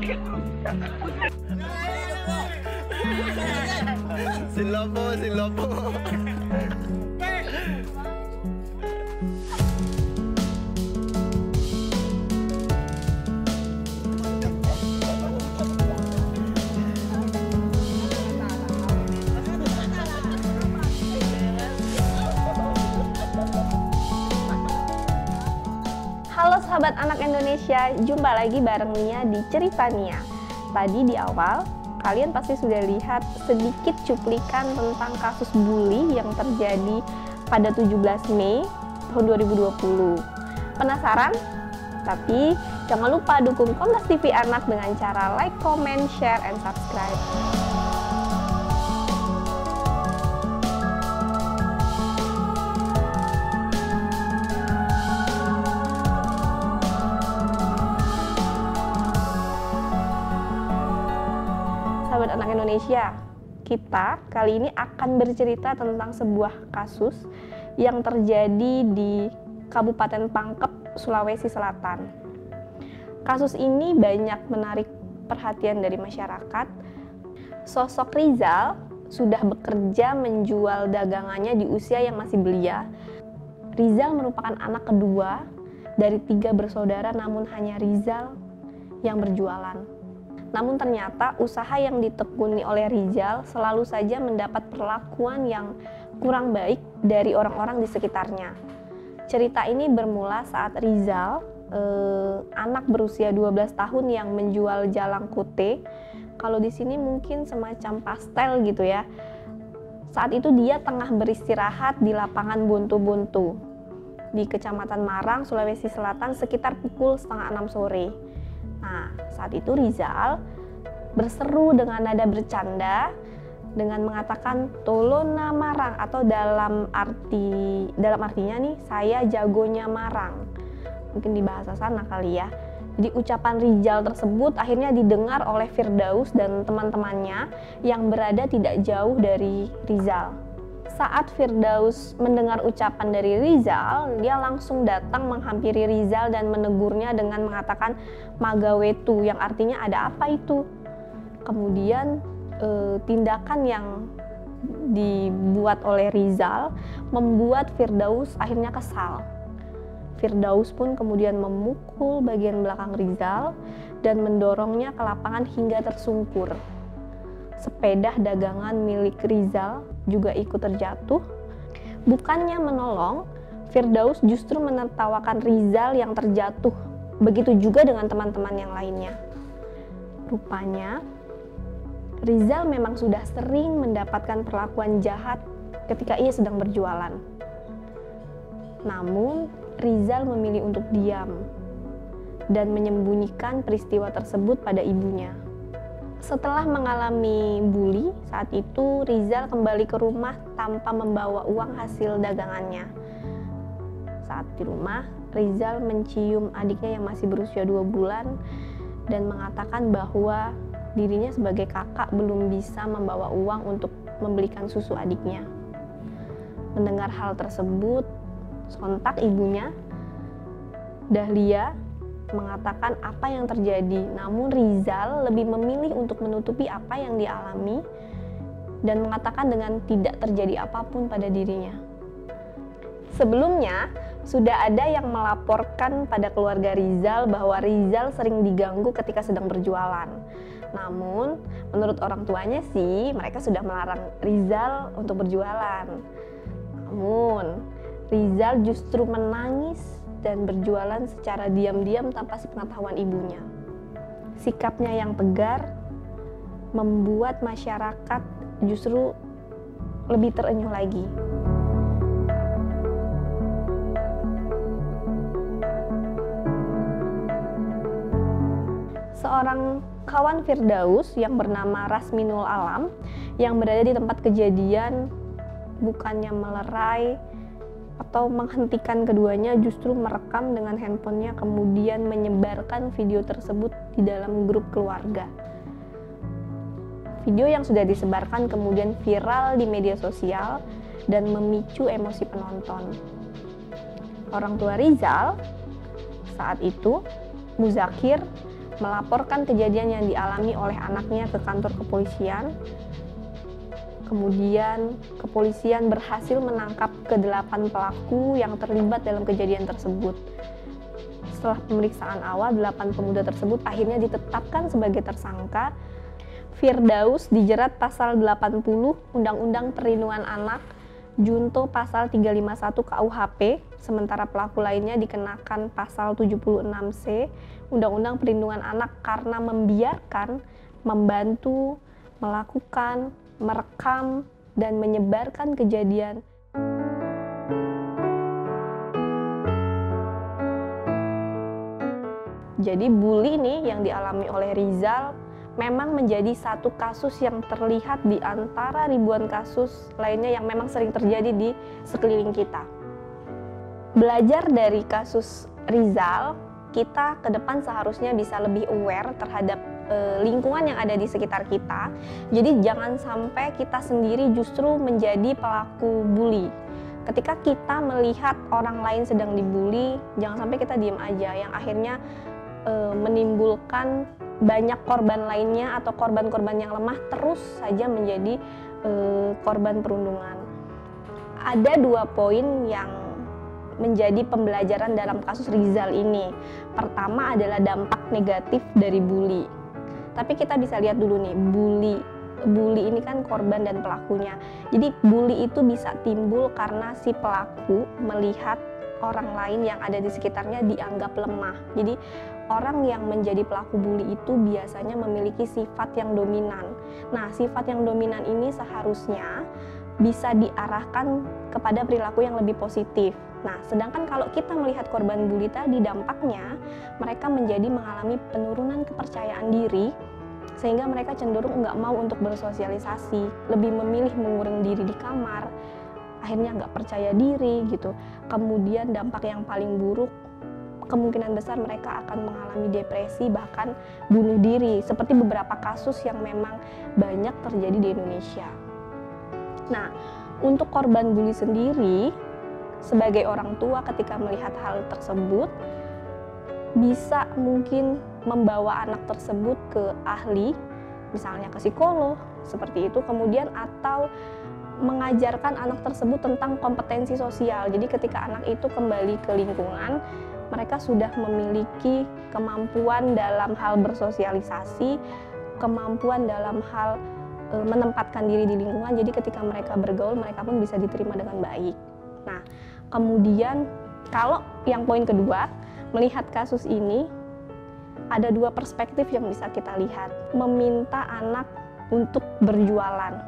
Silopo, silopo. Halo sahabat anak Indonesia, jumpa lagi bareng Nia di Cerita Nia. Tadi di awal, kalian pasti sudah lihat sedikit cuplikan tentang kasus bully yang terjadi pada 17 Mei tahun 2020. Penasaran? Tapi jangan lupa dukung Kompas TV Anak dengan cara like, comment, share, and subscribe. Sahabat anak Indonesia, kita kali ini akan bercerita tentang sebuah kasus yang terjadi di Kabupaten Pangkep, Sulawesi Selatan. Kasus ini banyak menarik perhatian dari masyarakat. Sosok Rizal sudah bekerja menjual dagangannya di usia yang masih belia. Rizal merupakan anak kedua dari 3 bersaudara, namun hanya Rizal yang berjualan. Namun ternyata usaha yang ditekuni oleh Rizal selalu saja mendapat perlakuan yang kurang baik dari orang-orang di sekitarnya. Cerita ini bermula saat Rizal, anak berusia 12 tahun yang menjual jalang kute. Kalau di sini mungkin semacam pastel gitu ya. Saat itu dia tengah beristirahat di lapangan Buntu-Buntu di Kecamatan Marang, Sulawesi Selatan sekitar pukul 5:30 sore. Nah, saat itu Rizal berseru dengan nada bercanda dengan mengatakan Tolona Marang, atau dalam artinya nih, saya jagonya Marang. Mungkin di bahasa sana kali ya. Jadi ucapan Rizal tersebut akhirnya didengar oleh Firdaus dan teman-temannya yang berada tidak jauh dari Rizal. Saat Firdaus mendengar ucapan dari Rizal, dia langsung datang menghampiri Rizal dan menegurnya dengan mengatakan magawetu, yang artinya ada apa itu. Kemudian tindakan yang dibuat oleh Rizal membuat Firdaus akhirnya kesal. Firdaus pun kemudian memukul bagian belakang Rizal dan mendorongnya ke lapangan hingga tersungkur. Sepeda dagangan milik Rizal juga ikut terjatuh. Bukannya menolong, Firdaus justru menertawakan Rizal yang terjatuh. Begitu juga dengan teman-teman yang lainnya. Rupanya, Rizal memang sudah sering mendapatkan perlakuan jahat ketika ia sedang berjualan. Namun, Rizal memilih untuk diam dan menyembunyikan peristiwa tersebut pada ibunya. Setelah mengalami bully, saat itu Rizal kembali ke rumah tanpa membawa uang hasil dagangannya. Saat di rumah, Rizal mencium adiknya yang masih berusia 2 bulan dan mengatakan bahwa dirinya sebagai kakak belum bisa membawa uang untuk membelikan susu adiknya. Mendengar hal tersebut, sontak ibunya, Dahlia, mengatakan apa yang terjadi. Namun Rizal lebih memilih untuk menutupi apa yang dialami dan mengatakan dengan tidak terjadi apapun pada dirinya. Sebelumnya, sudah ada yang melaporkan pada keluarga Rizal bahwa Rizal sering diganggu ketika sedang berjualan. Namun, menurut orang tuanya sih, mereka sudah melarang Rizal untuk berjualan. Namun, Rizal justru menangis dan berjualan secara diam-diam tanpa sepengetahuan ibunya. Sikapnya yang tegar membuat masyarakat justru lebih terenyuh lagi. Seorang kawan Firdaus yang bernama Rasminul Alam yang berada di tempat kejadian bukannya melerai atau menghentikan keduanya, justru merekam dengan handphonenya kemudian menyebarkan video tersebut di dalam grup keluarga. Video yang sudah disebarkan kemudian viral di media sosial dan memicu emosi penonton. Orang tua Rizal saat itu, Muzakir, melaporkan kejadian yang dialami oleh anaknya ke kantor kepolisian. Kemudian kepolisian berhasil menangkap ke-8 pelaku yang terlibat dalam kejadian tersebut. Setelah pemeriksaan awal, 8 pemuda tersebut akhirnya ditetapkan sebagai tersangka. Firdaus dijerat pasal 80 Undang-Undang Perlindungan Anak, junto pasal 351 KUHP, sementara pelaku lainnya dikenakan pasal 76C Undang-Undang Perlindungan Anak karena membiarkan, membantu, melakukan, merekam, dan menyebarkan kejadian jadi bully nih yang dialami oleh Rizal memang menjadi satu kasus yang terlihat di antara ribuan kasus lainnya yang memang sering terjadi di sekeliling kita. Belajar dari kasus Rizal, kita ke depan seharusnya bisa lebih aware terhadap lingkungan yang ada di sekitar kita. Jadi jangan sampai kita sendiri justru menjadi pelaku bully. Ketika kita melihat orang lain sedang dibully, jangan sampai kita diam aja, yang akhirnya menimbulkan banyak korban lainnya atau korban-korban yang lemah terus saja menjadi korban perundungan. Ada 2 poin yang menjadi pembelajaran dalam kasus Rizal ini. Pertama adalah dampak negatif dari bully. Tapi kita bisa lihat dulu nih, bully ini kan korban dan pelakunya. Jadi bully itu bisa timbul karena si pelaku melihat orang lain yang ada di sekitarnya dianggap lemah. Jadi orang yang menjadi pelaku bully itu biasanya memiliki sifat yang dominan. Nah, sifat yang dominan ini seharusnya bisa diarahkan kepada perilaku yang lebih positif. Nah, sedangkan kalau kita melihat korban bully tadi, dampaknya mereka menjadi mengalami penurunan kepercayaan diri, sehingga mereka cenderung nggak mau untuk bersosialisasi, lebih memilih mengurung diri di kamar, akhirnya nggak percaya diri gitu. Kemudian dampak yang paling buruk, kemungkinan besar mereka akan mengalami depresi, bahkan bunuh diri, seperti beberapa kasus yang memang banyak terjadi di Indonesia. Nah, untuk korban bully sendiri, sebagai orang tua ketika melihat hal tersebut, bisa mungkin membawa anak tersebut ke ahli, misalnya ke psikolog, seperti itu, kemudian atau mengajarkan anak tersebut tentang kompetensi sosial. Jadi ketika anak itu kembali ke lingkungan, mereka sudah memiliki kemampuan dalam hal bersosialisasi, kemampuan dalam hal menempatkan diri di lingkungan. Jadi ketika mereka bergaul, mereka pun bisa diterima dengan baik. Nah, kemudian kalau yang poin kedua, melihat kasus ini, ada 2 perspektif yang bisa kita lihat. Meminta anak untuk berjualan.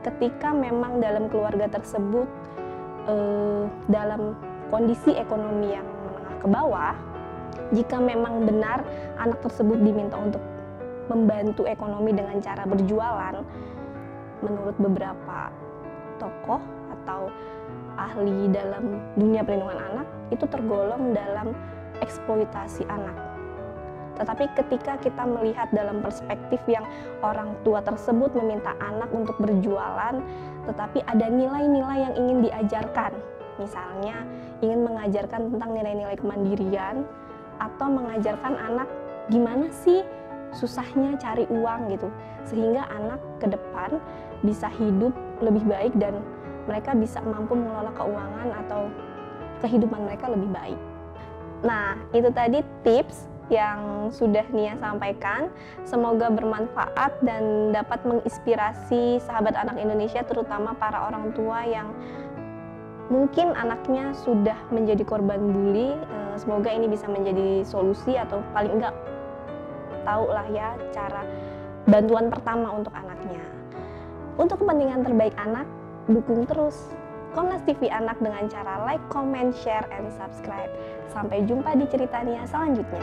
Ketika memang dalam keluarga tersebut dalam kondisi ekonomi yang menengah ke bawah, jika memang benar anak tersebut diminta untuk membantu ekonomi dengan cara berjualan, menurut beberapa tokoh atau ahli dalam dunia perlindungan anak, itu tergolong dalam eksploitasi anak. Tetapi ketika kita melihat dalam perspektif yang orang tua tersebut meminta anak untuk berjualan, tetapi ada nilai-nilai yang ingin diajarkan, misalnya ingin mengajarkan tentang nilai-nilai kemandirian, atau mengajarkan anak gimana sih susahnya cari uang gitu, sehingga anak ke depan bisa hidup lebih baik dan mereka bisa mampu mengelola keuangan atau kehidupan mereka lebih baik. Nah, itu tadi tips yang sudah Nia sampaikan. Semoga bermanfaat dan dapat menginspirasi sahabat anak Indonesia, terutama para orang tua yang mungkin anaknya sudah menjadi korban bully. Semoga ini bisa menjadi solusi atau paling enggak tahu lah ya cara bantuan pertama untuk anaknya. Untuk kepentingan terbaik anak, dukung terus Komnas TV Anak dengan cara like, comment, share, and subscribe. Sampai jumpa di cerita Nia selanjutnya.